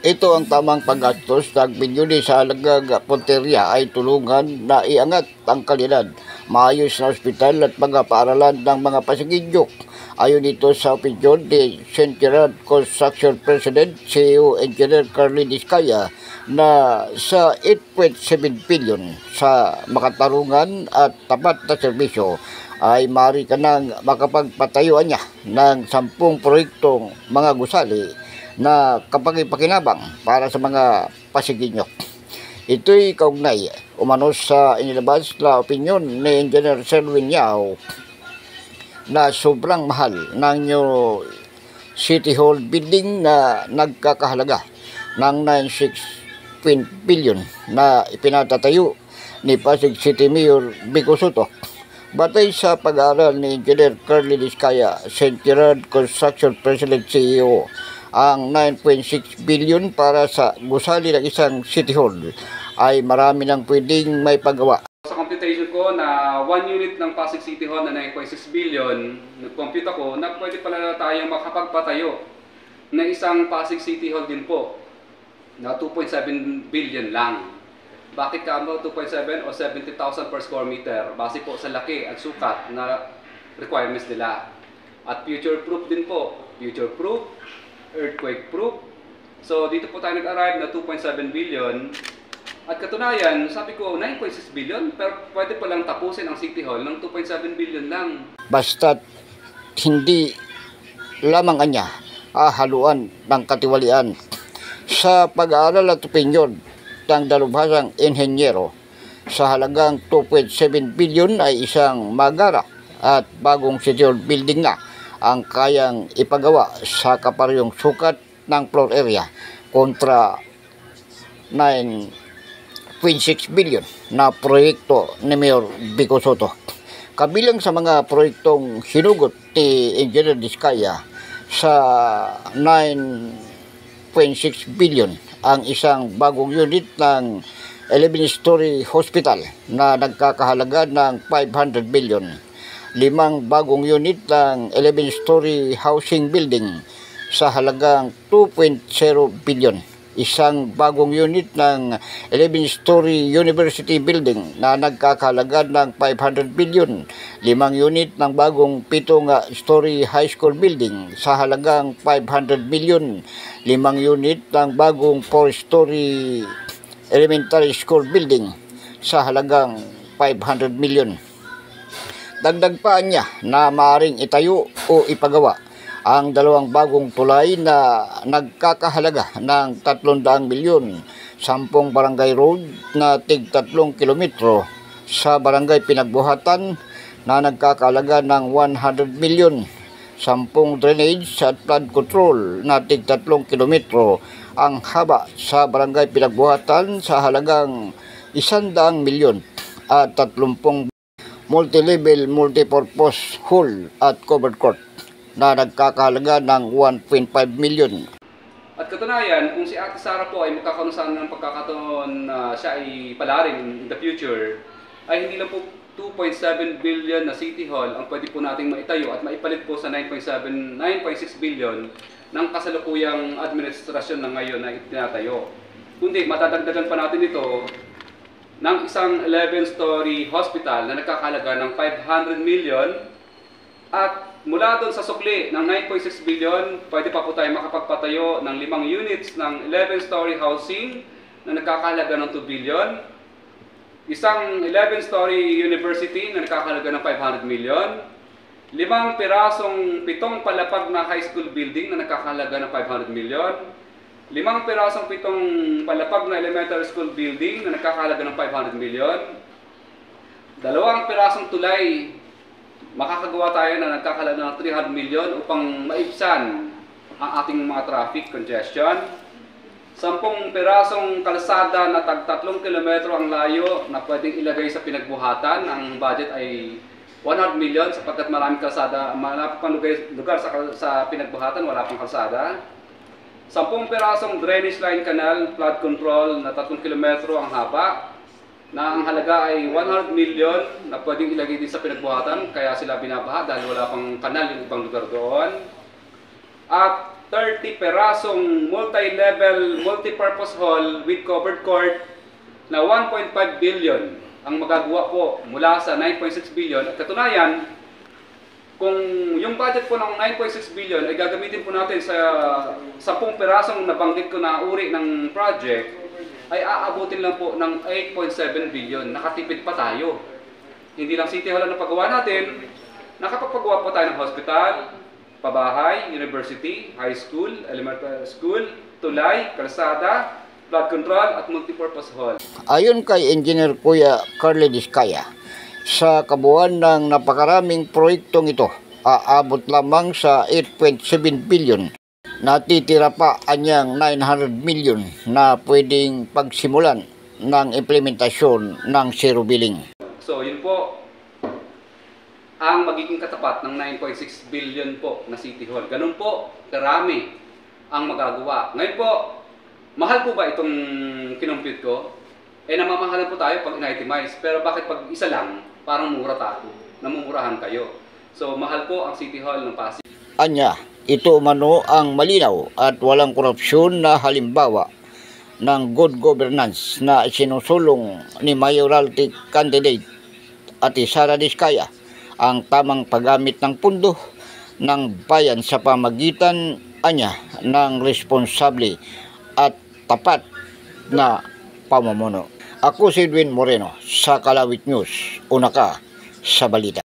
Ito ang tamang paggastos ng bilyoni sa halagang punteriya ay tulungan na iangat ang kalidad, maayos na ospital at mga paaralan ng mga Pasigueño. Ayon ito sa opinyon ni St. Gerard Construction President CEO Engineer Carly Diskaya na sa 8.7 billion sa makatarungan at tapat na serbisyo ay maaari ka nang makapagpatayuan niya ng 10 proyektong mga gusali na kapag-pakinabang para sa mga Pasigueño. Ito'y kaugnay umano sa inilabas na opinyon ni Engineer Selwyn Yao na sobrang mahal ng new City Hall building na nagkakahalaga ng 96 billion na ipinatatayo ni Pasig City Mayor Vico Soto. Batay sa pag-aaral ni Engineer Carly Diskaya, St. Gerard Construction President CEO, ang 9.6 billion para sa gusali ng isang City Hall ay marami nang pwedeng may paggawa. Sa computation ko na 1 unit ng Pasig City Hall na 9.6 billion, nag-compute ako na pwede pala tayong makapagpatayo na isang Pasig City Hall din po na 2.7 billion lang. Bakit kamo 2.7 o 70,000 per square meter? Base po sa laki at sukat na requirements nila. At future-proof din po. Future-proof, earthquake-proof. So dito po tayo nag-arrive na 2.7 billion. At katunayan, sabi ko 9.6 billion, pero pwede pa lang tapusin ang City Hall ng 2.7 billion lang. Basta't hindi lamang kanya haluan ng katiwalian sa pag-aaral at opinyon ng dalubhasang inhenyero sa halagang 2.7 billion ay isang magara at bagong City Hall building na ang kayang ipagawa sa kaparehong sukat ng floor area kontra 9.6 billion na proyekto ni Mayor Vico Soto. Kabilang sa mga proyektong hinugot ni Engineer Diskaya sa 9.6 billion ang isang bagong unit ng 11-story hospital na nagkakahalaga ng 500 billion. 5 bagong unit ng 11-story housing building sa halagang 2.0 billion. Isang bagong unit ng 11-story university building na nagkakahalaga ng 500 billion. 5 unit ng bagong 7-story high school building sa halagang 500 billion. 5 unit ng bagong 4-story elementary school building sa halagang 500 million. Dagdag pa niya na maaring itayo o ipagawa ang 2 bagong tulay na nagkakahalaga ng 300 milyon, 10 barangay road na tig 3 kilometro sa barangay Pinagbuhatan na nagkakahalaga ng 100 milyon, 10 drainage at flood control na tig 3 kilometro ang haba sa barangay Pinagbuhatan sa halagang 100 milyon at 30 multi-level multipurpose hall at covered court na nagkakahalaga ng 1.5 million. At katunayan, kung si Ate Sara po ay magkakaroon sana ng pagkakataon na siya ay palarin in the future, ay hindi lang po 2.7 billion na City Hall ang pwede po nating maitayo at maipalit po sa 9.6 billion ng kasalukuyang administrasyon na ngayon na itinatayo. Kundi matadagdagan pa natin ito ng isang 11-story hospital na nagkakahalaga ng 500 million at mula doon sa sukli ng 9.6 billion, pwede pa po tayo makapagpatayo ng 5 units ng 11-story housing na nagkakahalaga ng 2 billion. Isang 11-story university na nagkakahalaga ng 500 million. 5 pirasong 7 palapag na high school building na nagkakahalaga ng 500 million. 5 pirasong 7 palapag na elementary school building na nagkakahalaga ng 500 million. 2 pirasong tulay, makakagawa tayo na nagkakahalaga ng 300 million upang maibsan ang ating mga traffic congestion. 10 pirasong kalsada na tag 3 kilometro ang layo na pwedeng ilagay sa Pinagbuhatan. Ang budget ay 100 million sapagkat maraming kalsada, malapit pang lugar sa Pinagbuhatan, wala pang kalsada. 10 pirasong drainage line canal, flood control na 3 kilometro ang haba, na ang halaga ay 100 million na pwedeng ilagay din sa Pinagbuhatan, kaya sila binabaha dahil wala pang kanal yung ibang lugar doon. At 30 perasong multi-level, multi-purpose hall with covered court na 1.5 billion ang magagawa po mula sa 9.6 billion. At katunayan, kung yung budget po ng 9.6 billion ay gagamitin po natin sa 10 perasong nabanggit ko na uri ng project, ay aabutin lang po ng 8.7 billion. Nakatipid pa tayo. Hindi lang City Hall ang napagawa natin, nakapagpagawa pa tayo ng hospital, pabahay, university, high school, elementary school, tulay, kalsada, flood control at multipurpose hall. Ayon kay Engineer Kuya Carly Diskaya, sa kabuuan ng napakaraming proyektong ito, aabot lamang sa 8.7 billion. Natitira pa anyang 900 million na pwedeng pagsimulan ng implementasyon ng zero billing. So yun po ang magiging katapat ng 9.6 billion po na City Hall. Ganun po karami ang magagawa. Ngayon po, mahal po ba itong kinompute ko? Namamahalan po tayo pag in-itemize. Pero bakit pag isa lang, parang mura tayo? Namumurahan kayo. So mahal po ang City Hall ng Pasig. Anya, ito umano ang malinaw at walang korupsyon na halimbawa ng good governance na sinusulong ni Mayoralty Candidate Ate Sara Diskaya, ang tamang paggamit ng pundo ng bayan sa pamagitan anya ng responsable at tapat na pamumuno. Ako si Edwin Moreno sa Kalawit News. Una ka sa balita.